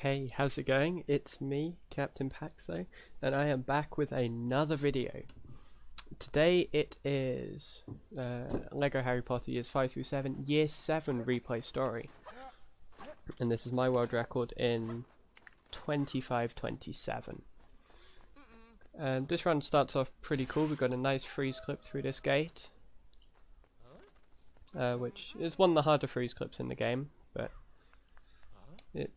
Hey, how's it going? It's me, Captain Paxo, and I am back with another video. Today it is Lego Harry Potter Years 5 through 7, Year 7 replay story. And this is my world record in 25:27. And this run starts off pretty cool. We've got a nice freeze clip through this gate, which is one of the harder freeze clips in the game, but it,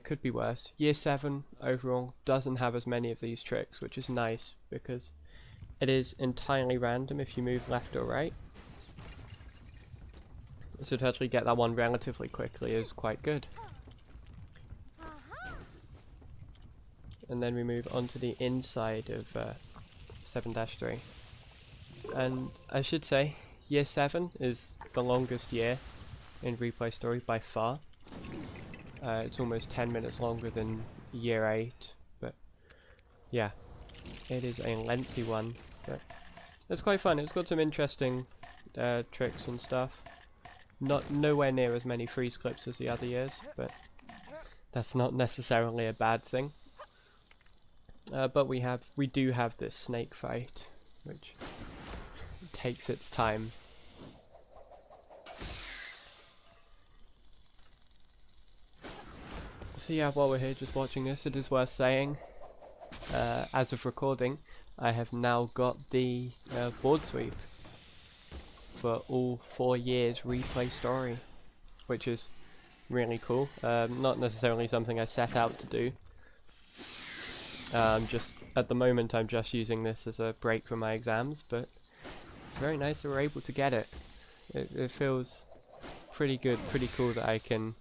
could be worse. Year 7 overall doesn't have as many of these tricks, which is nice because it is entirely random if you move left or right. So to actually get that one relatively quickly is quite good. And then we move on to the inside of 7-3. And I should say, Year 7 is the longest year in replay story by far. It's almost 10 minutes longer than Year 8, but yeah, it is a lengthy one, but it's quite fun. It's got some interesting tricks and stuff. Nowhere near as many freeze clips as the other years, but that's not necessarily a bad thing. But we do have this snake fight, which takes its time. So yeah, while we're here just watching this, it is worth saying, as of recording, I have now got the board sweep for all 4 years replay story, which is really cool. Not necessarily something I set out to do. Just at the moment I'm just using this as a break from my exams, but it's very nice that we're able to get it. It feels pretty good, pretty cool that I can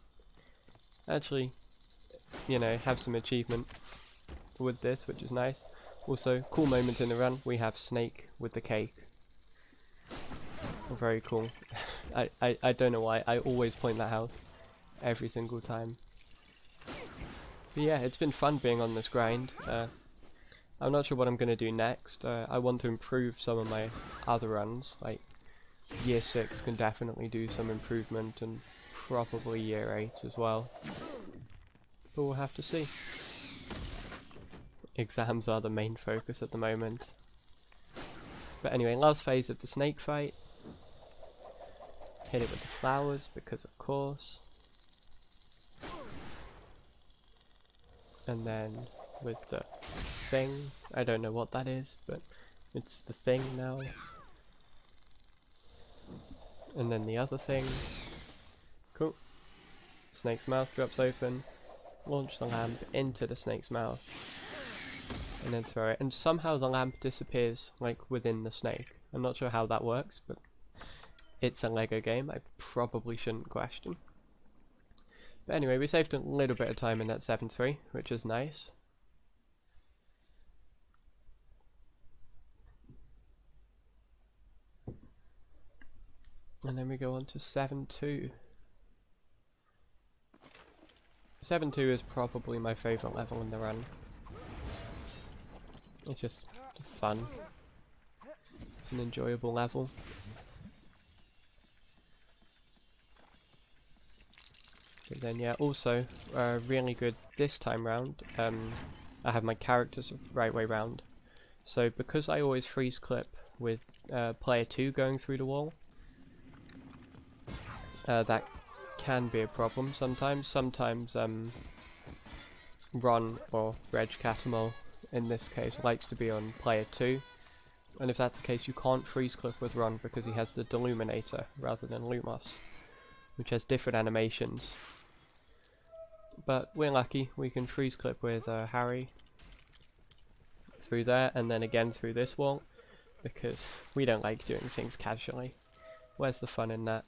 actually have some achievement with this, which is nice. Also, cool moment in the run, we have Snake with the cake. Very cool. I don't know why, I always point that out every single time. But yeah, it's been fun being on this grind. I'm not sure what I'm going to do next. I want to improve some of my other runs, like Year 6 can definitely do some improvement, and probably Year 8 as well. But we'll have to see. Exams are the main focus at the moment. But anyway, last phase of the snake fight. Hit it with the flowers, because of course. And then with the thing, I don't know what that is, but it's the thing now. And then the other thing. Cool. Snake's mouth drops open. Launch the lamp into the snake's mouth. And then throw it. And somehow the lamp disappears, like, within the snake. I'm not sure how that works, but it's a Lego game. I probably shouldn't question. But anyway, we saved a little bit of time in that 7-3, which is nice. And then we go on to 7-2. 7-2 is probably my favourite level in the run. It's just fun. It's an enjoyable level. But then yeah, also really good this time round. I have my characters the right way round. So because I always freeze clip with player 2 going through the wall, that can be a problem sometimes. Sometimes Ron, or Reg Catamol in this case, likes to be on player 2. And if that's the case, you can't freeze clip with Ron because he has the Deluminator rather than Lumos, which has different animations. But we're lucky, we can freeze clip with Harry through there, and then again through this wall, because we don't like doing things casually. Where's the fun in that?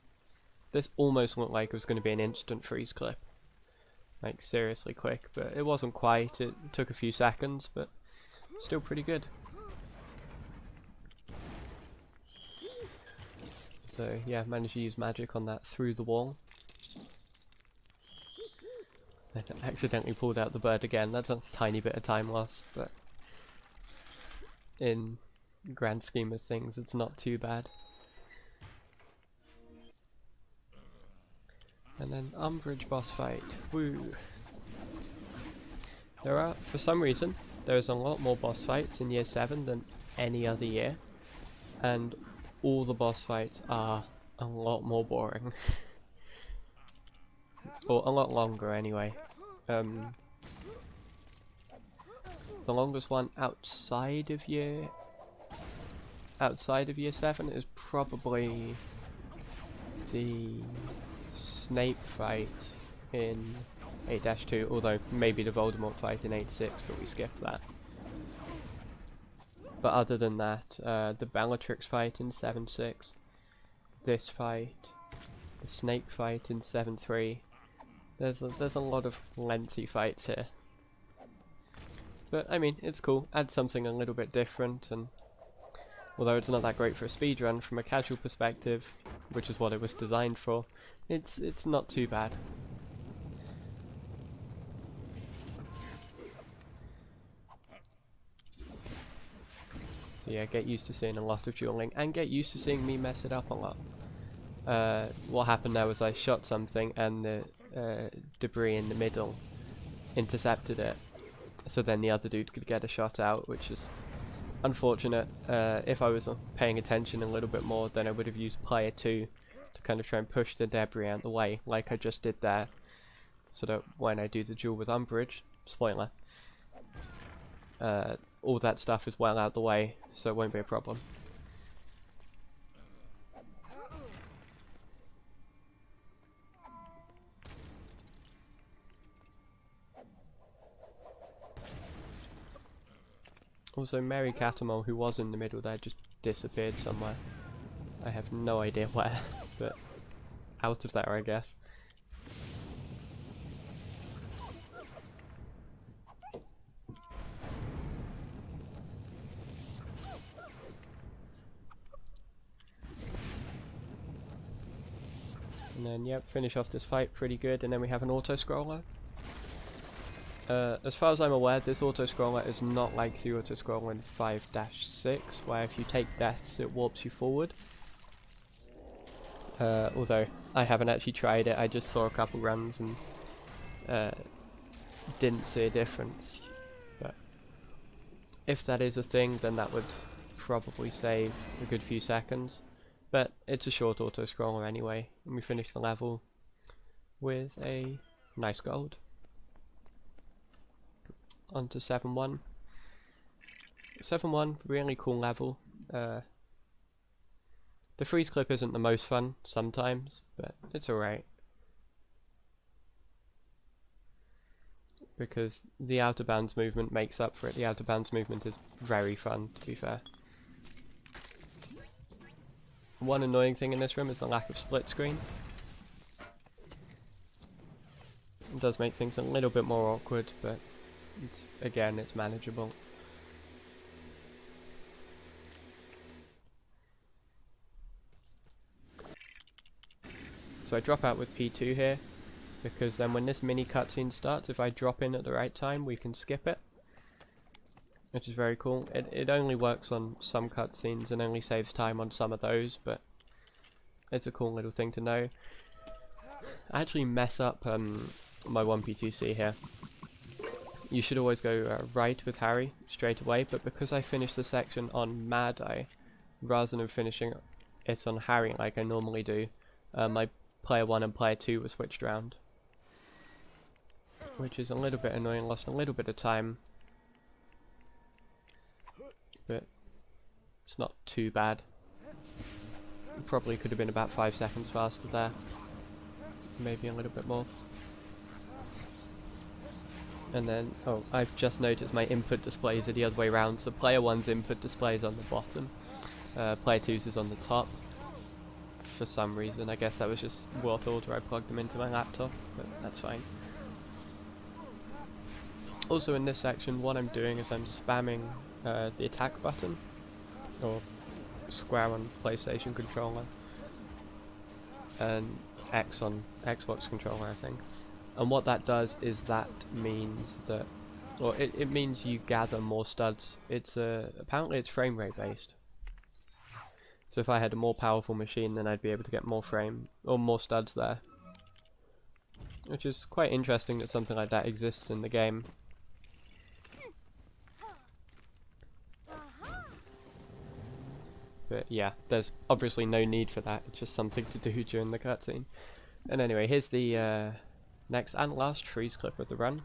This almost looked like it was going to be an instant freeze clip. Like, seriously quick, but it wasn't quite. It took a few seconds, but still pretty good. So yeah, managed to use magic on that through the wall. I accidentally pulled out the bird again. That's a tiny bit of time loss, but in the grand scheme of things, it's not too bad. And then Umbridge boss fight. Woo! There are, for some reason, there's a lot more boss fights in year 7 than any other year, and all the boss fights are a lot more boring. Or a lot longer anyway. The longest one outside of year 7 is probably the Snape fight in 8-2, although maybe the Voldemort fight in 8-6, but we skipped that. But other than that, the Bellatrix fight in 7-6, this fight, the Snake fight in 7-3, there's a lot of lengthy fights here. But I mean, it's cool, adds something a little bit different, and although it's not that great for a speedrun, from a casual perspective, which is what it was designed for, it's not too bad. So yeah, get used to seeing a lot of dueling, and get used to seeing me mess it up a lot. What happened there was I shot something, and the debris in the middle intercepted it, so then the other dude could get a shot out, which is unfortunate. If I was paying attention a little bit more, then I would have used player 2 to kind of try and push the debris out the way, like I just did there, so that when I do the duel with Umbridge, spoiler, all that stuff is well out the way, so it won't be a problem. Also, Mary Catamol, who was in the middle there, just disappeared somewhere. I have no idea where, but out of there, I guess. And then, yep, finish off this fight pretty good, and then we have an auto-scroller. As far as I'm aware, this auto-scroller is not like the auto-scroller in 5-6, where if you take deaths it warps you forward. Although, I haven't actually tried it, I just saw a couple runs and didn't see a difference. But if that is a thing, then that would probably save a good few seconds. But it's a short auto-scroller anyway, and we finish the level with a nice gold. On to 7-1. 7-1, really cool level. The freeze clip isn't the most fun sometimes, but it's alright. Because the out of bounds movement makes up for it. The out of bounds movement is very fun, to be fair. One annoying thing in this room is the lack of split screen. It does make things a little bit more awkward, but again, it's manageable. So I drop out with P2 here, because then when this mini cutscene starts, if I drop in at the right time, we can skip it. Which is very cool. It only works on some cutscenes and only saves time on some of those, but it's a cool little thing to know. I actually mess up my 1P2C here. You should always go right with Harry straight away, but because I finished the section on Mad Eye, rather than finishing it on Harry like I normally do, my player 1 and player 2 were switched around. Which is a little bit annoying, lost a little bit of time. But it's not too bad. Probably could have been about 5 seconds faster there. Maybe a little bit more. And then, oh, I've just noticed my input displays are the other way around, so player 1's input display is on the bottom, player 2's is on the top. For some reason, I guess that was just what order I plugged them into my laptop, but that's fine. Also in this section, what I'm doing is I'm spamming the attack button, or square on PlayStation controller, and X on Xbox controller, I think. And what that does is that means that, well, it means you gather more studs. It's apparently it's frame rate based. So if I had a more powerful machine, then I'd be able to get more more studs there. Which is quite interesting that something like that exists in the game. But yeah, there's obviously no need for that, it's just something to do during the cutscene. And anyway, here's the next and last freeze clip of the run.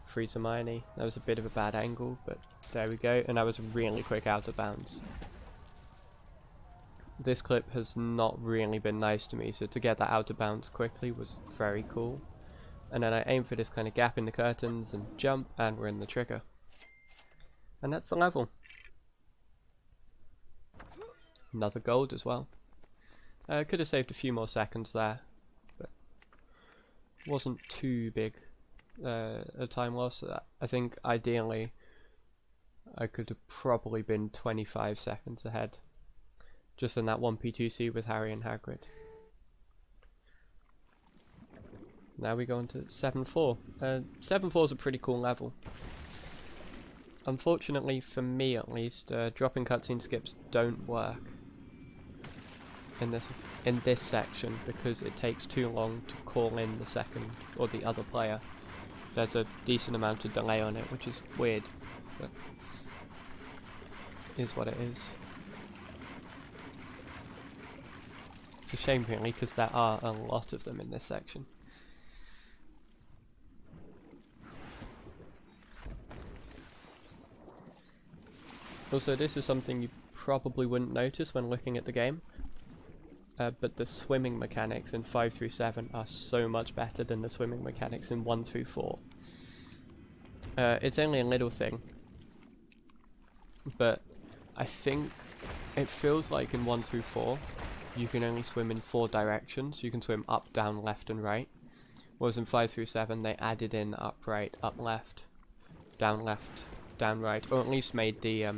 Freeze Hermione. That was a bit of a bad angle, but there we go, and I was really quick out of bounds. This clip has not really been nice to me, so to get that out of bounds quickly was very cool. And then I aim for this kind of gap in the curtains and jump, and we're in the trigger. And that's the level. Another gold as well. I could have saved a few more seconds there, but wasn't too big a time loss. I think ideally I could have probably been 25 seconds ahead, just in that 1P2C with Harry and Hagrid. Now we go on to 7-4. 7-4 is a pretty cool level. Unfortunately, for me at least, dropping cutscene skips don't work in this section because it takes too long to call in the second or the other player. There's a decent amount of delay on it, which is weird, but is what it is. It's a shame really, because there are a lot of them in this section. Also, this is something you probably wouldn't notice when looking at the game, but the swimming mechanics in 5 through 7 are so much better than the swimming mechanics in 1 through 4. It's only a little thing, but I think it feels like in 1 through 4 you can only swim in 4 directions. You can swim up, down, left and right, whereas in 5 through 7 they added in up, right, up, left, down, right, or at least made the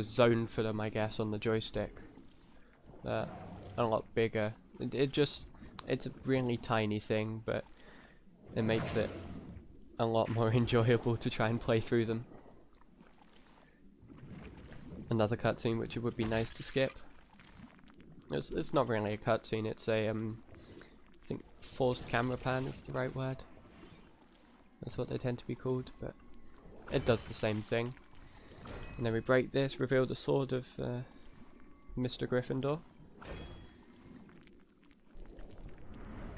zone for them, I guess, on the joystick a lot bigger. It's a really tiny thing, but it makes it a lot more enjoyable to try and play through them. Another cutscene which it would be nice to skip. It's not really a cutscene, it's a I think forced camera pan is the right word. That's what they tend to be called, but it does the same thing. And then we break this, reveal the sword of Mr. Gryffindor.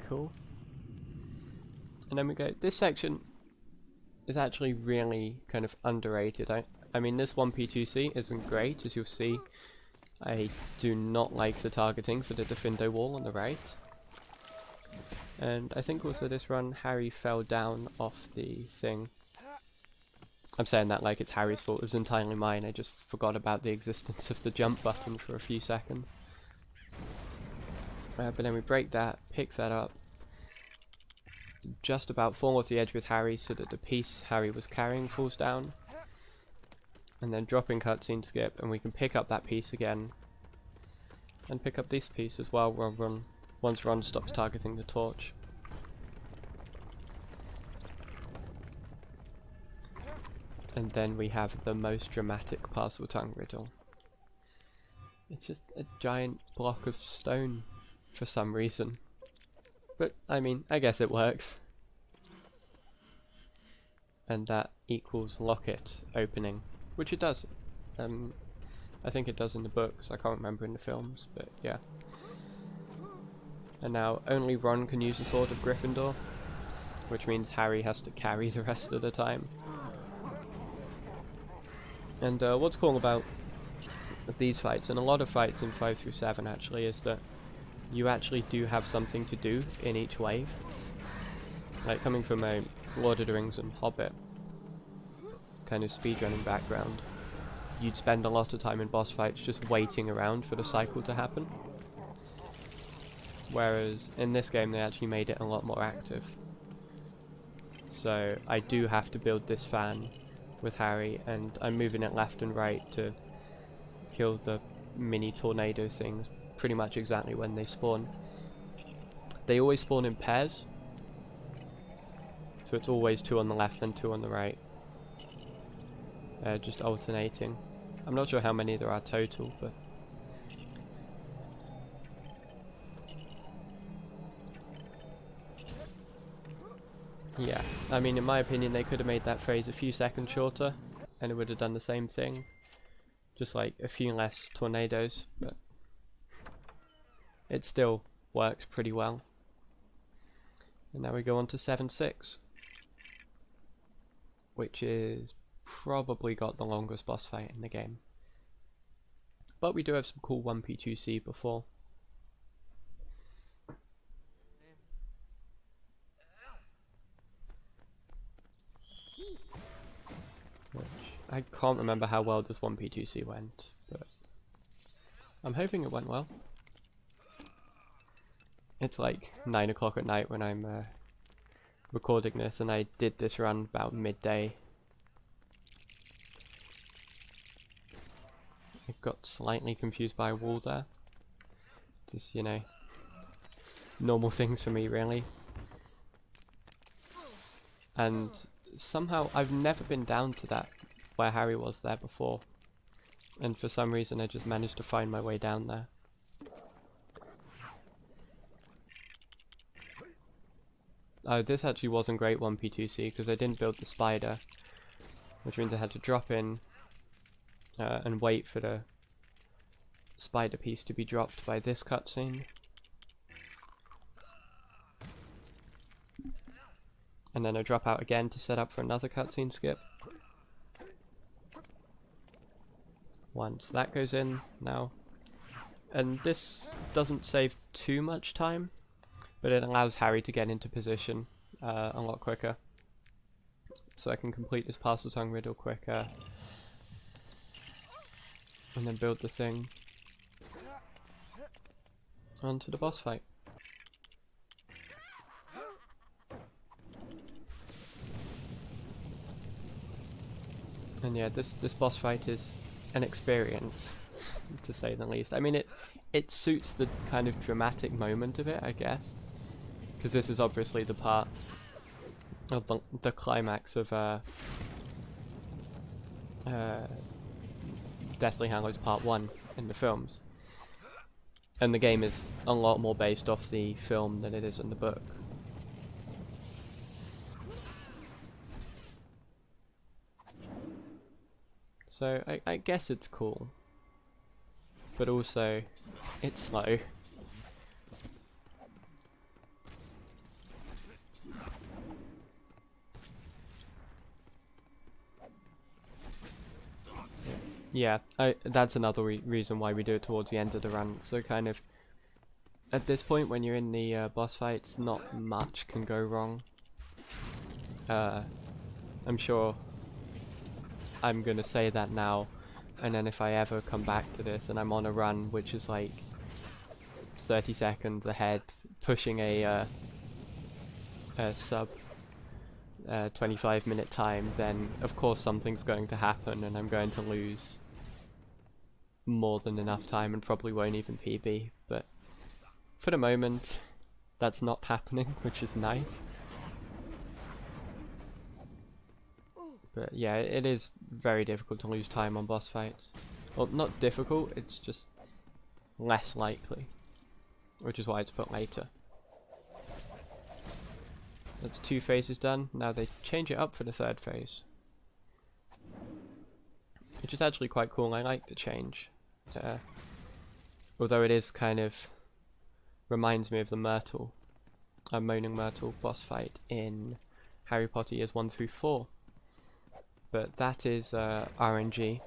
Cool. And then we go, this section is actually really kind of underrated. I mean, this 1P2C isn't great, as you'll see. I do not like the targeting for the Defindo wall on the right. And I think also this run, Harry fell down off the thing. I'm saying that like it's Harry's fault, it was entirely mine. I just forgot about the existence of the jump button for a few seconds. But then we break that, pick that up, just about fall off the edge with Harry so that the piece Harry was carrying falls down. And then drop in cutscene skip, and we can pick up that piece again. And pick up this piece as well once Ron stops targeting the torch. And then we have the most dramatic Parseltongue riddle. It's just a giant block of stone for some reason. But, I mean, I guess it works. And that equals locket opening, which it does. I think it does in the books, I can't remember in the films, but yeah. And now only Ron can use the Sword of Gryffindor, which means Harry has to carry the rest of the time. And what's cool about these fights, and a lot of fights in 5 through 7 actually, is that you actually do have something to do in each wave. Like coming from a Lord of the Rings and Hobbit kind of speedrunning background, you'd spend a lot of time in boss fights just waiting around for the cycle to happen. Whereas in this game they actually made it a lot more active. So I do have to build this fan with Harry, and I'm moving it left and right to kill the mini tornado things pretty much exactly when they spawn. They always spawn in pairs, so it's always 2 on the left and 2 on the right, just alternating. I'm not sure how many there are total, but yeah, I mean, in my opinion they could have made that phase a few seconds shorter and it would have done the same thing. Just like a few less tornadoes, but it still works pretty well. And now we go on to 7-6, which is probably got the longest boss fight in the game. But we do have some cool 1P2C before. Which I can't remember how well this 1P2C went, but I'm hoping it went well. It's like 9 o'clock at night when I'm recording this, and I did this run about midday. I got slightly confused by a wall there. Just, you know, normal things for me really. And somehow I've never been down to that where Harry was there before. And for some reason I just managed to find my way down there. Oh, this actually wasn't great 1P2C because I didn't build the spider, which means I had to drop in and wait for the spider piece to be dropped by this cutscene. And then I drop out again to set up for another cutscene skip. Once that goes in now. And this doesn't save too much time, but it allows Harry to get into position a lot quicker. So I can complete this Parcel Tongue riddle quicker. And then build the thing onto the boss fight. And yeah, this boss fight is an experience, to say the least. I mean, it suits the kind of dramatic moment of it, I guess. Because this is obviously the part of the climax of Deathly Hallows Part 1 in the films. And the game is a lot more based off the film than it is in the book. So I guess it's cool. But also, it's slow. Yeah, that's another reason why we do it towards the end of the run. So kind of, at this point when you're in the boss fights, not much can go wrong. I'm sure I'm gonna say that now, and then if I ever come back to this and I'm on a run which is like 30 seconds ahead, pushing a sub 25-minute time, then of course something's going to happen and I'm going to lose more than enough time and probably won't even PB, but for the moment that's not happening, which is nice. But yeah, it is very difficult to lose time on boss fights. Well, not difficult, it's just less likely, which is why it's put later. That's 2 phases done. Now they change it up for the 3rd phase, which is actually quite cool. I like the change. Although it is kind of reminds me of the Myrtle, Moaning Myrtle boss fight in Harry Potter Years 1 through 4. But that is RNG,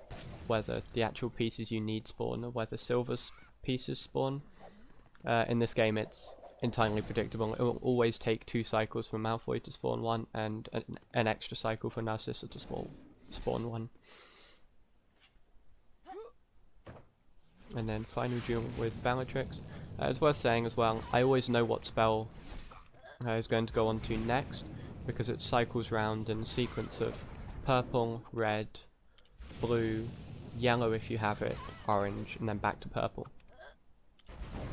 whether the actual pieces you need spawn or whether Silver's pieces spawn. In this game it's entirely predictable. It will always take 2 cycles for Malfoy to spawn 1 and an extra cycle for Narcissa to spawn 1. And then final duel with Bellatrix. It's worth saying as well, I always know what spell I was going to go on to next, because it cycles round in a sequence of purple, red, blue, yellow if you have it, orange, and then back to purple.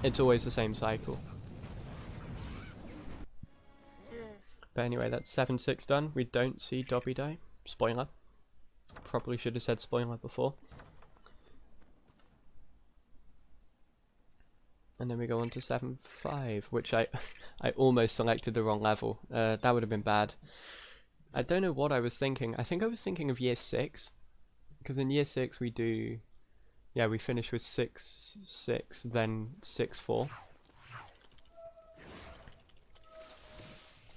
It's always the same cycle. But anyway, that's 7-6 done. We don't see Dobby die. Spoiler. Probably should have said spoiler before. And then we go on to 7-5, which I almost selected the wrong level. That would have been bad. I don't know what I was thinking. I think I was thinking of Year 6. Because in Year 6 we do Yeah, we finished with 6-6, then 6-4.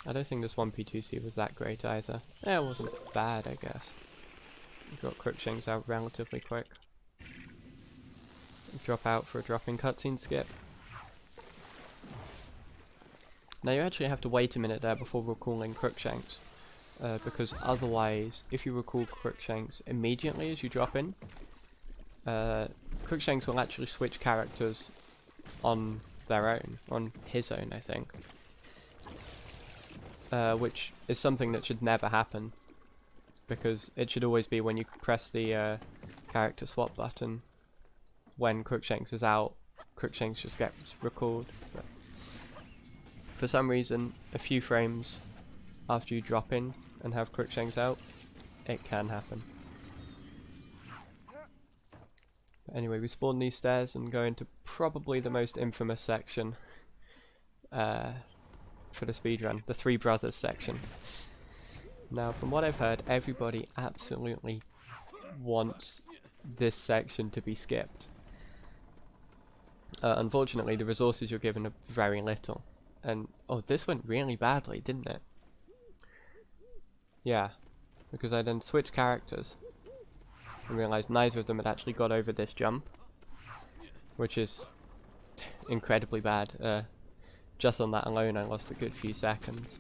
I don't think this 1P2C was that great either. Yeah, it wasn't bad, I guess. We got Crookshanks out relatively quick. Drop out for a dropping cutscene skip. Now you actually have to wait a minute there before recalling Crookshanks. Because otherwise, if you recall Crookshanks immediately as you drop in, Crookshanks will actually switch characters on their own, on his own I think. Which is something that should never happen, because it should always be when you press the character swap button. When Crookshanks is out, Crookshanks just gets recalled. But for some reason, a few frames after you drop in and have Crookshanks out, it can happen. But anyway, we spawn these stairs and go into probably the most infamous section for the speedrun, the Three Brothers section. Now, from what I've heard, everybody absolutely wants this section to be skipped. Unfortunately, the resources you're given are very little. And, oh, this went really badly, didn't it? Yeah, because I then switched characters and realised neither of them had actually got over this jump, which is incredibly bad. Just on that alone, I lost a good few seconds.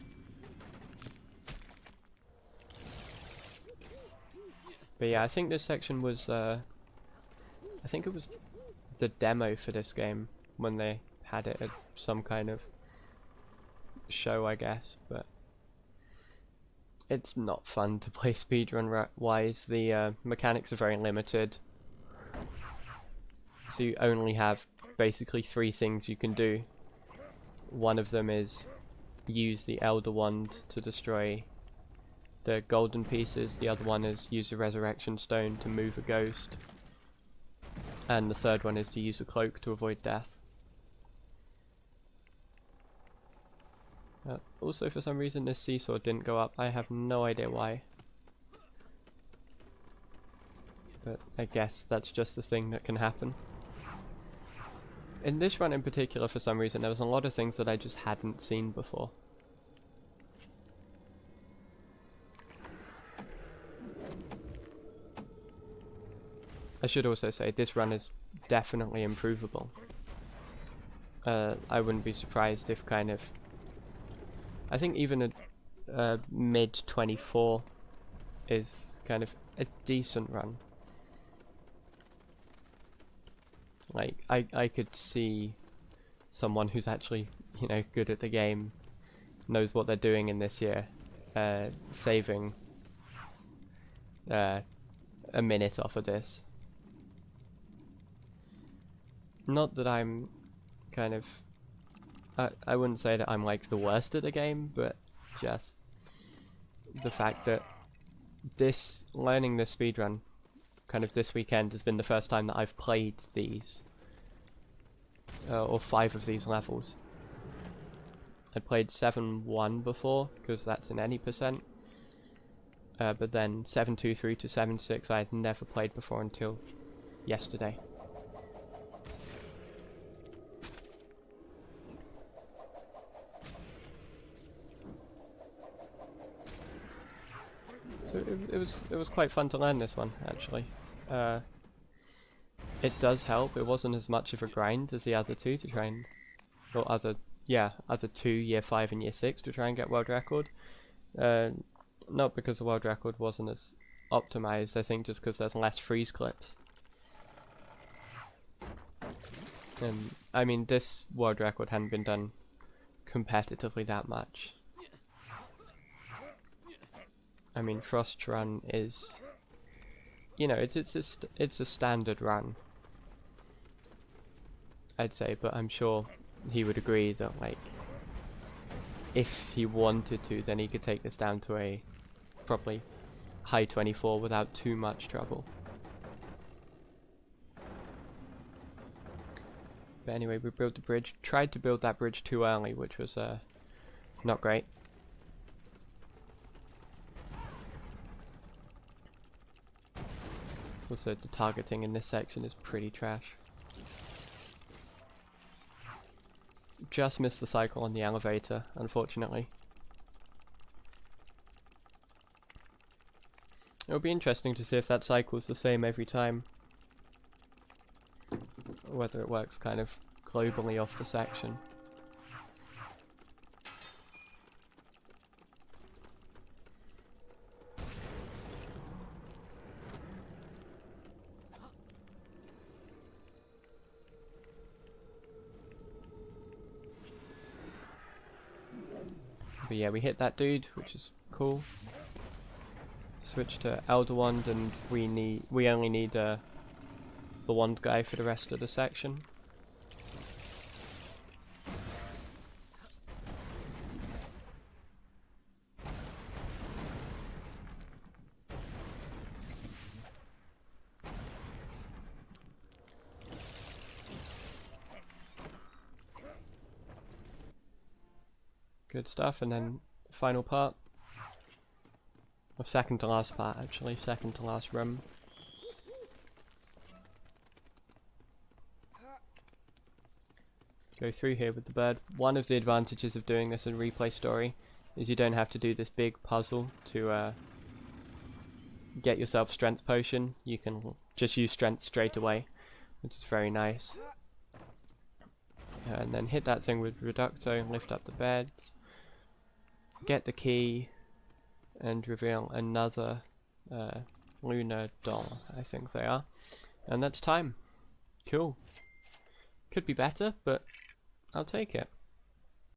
But yeah, I think this section was, I think it was the demo for this game when they had it at some kind of show, I guess, but it's not fun to play speedrun wise. The mechanics are very limited, so you only have basically 3 things you can do. One of them is use the Elder Wand to destroy the golden pieces, the other one is use the Resurrection Stone to move a ghost, and the third one is to use a cloak to avoid death. Also, for some reason this seesaw didn't go up. I have no idea why, but I guess that's just the thing that can happen. In this run in particular, for some reason, there was a lot of things that I just hadn't seen before. I should also say, this run is definitely improvable. I wouldn't be surprised if kind of... I think even a mid-24 is kind of a decent run. Like, I could see someone who's actually, you know, good at the game, knows what they're doing in this year, saving a minute off of this. Not that I'm kind of... I wouldn't say that I'm like the worst at the game, but just the fact that learning this speedrun kind of this weekend has been the first time that I've played these, or 5 of these levels. I played 7-1 before, because that's in any percent, but then 7-2 through to 7-6 I had never played before until yesterday. So it was quite fun to learn this one, actually. It does help. It wasn't as much of a grind as the other 2 to try and, or other 2, year 5 and year 6 to try and get world record. Not because the world record wasn't as optimized, I think just because there's less freeze clips. And I mean, this world record hadn't been done competitively that much. I mean, Frost run is, you know, it's a standard run, I'd say, but I'm sure he would agree that, like, if he wanted to, then he could take this down to a probably high 24 without too much trouble. But anyway, we built the bridge, tried to build that bridge too early, which was not great. Also, the targeting in this section is pretty trash. Just missed the cycle on the elevator, unfortunately. It'll be interesting to see if that cycle's the same every time. Or whether it works kind of globally off the section. But yeah, we hit that dude, which is cool. Switch to Elder Wand, and we only need the wand guy for the rest of the section. Good stuff, and then final part. Or second to last part, actually. Second to last room. Go through here with the bird. One of the advantages of doing this in replay story is you don't have to do this big puzzle to get yourself strength potion. You can just use strength straight away, which is very nice. And then hit that thing with Reducto, lift up the bed, get the key, and reveal another lunar doll, I think they are. And that's time. Cool. Could be better, but I'll take it.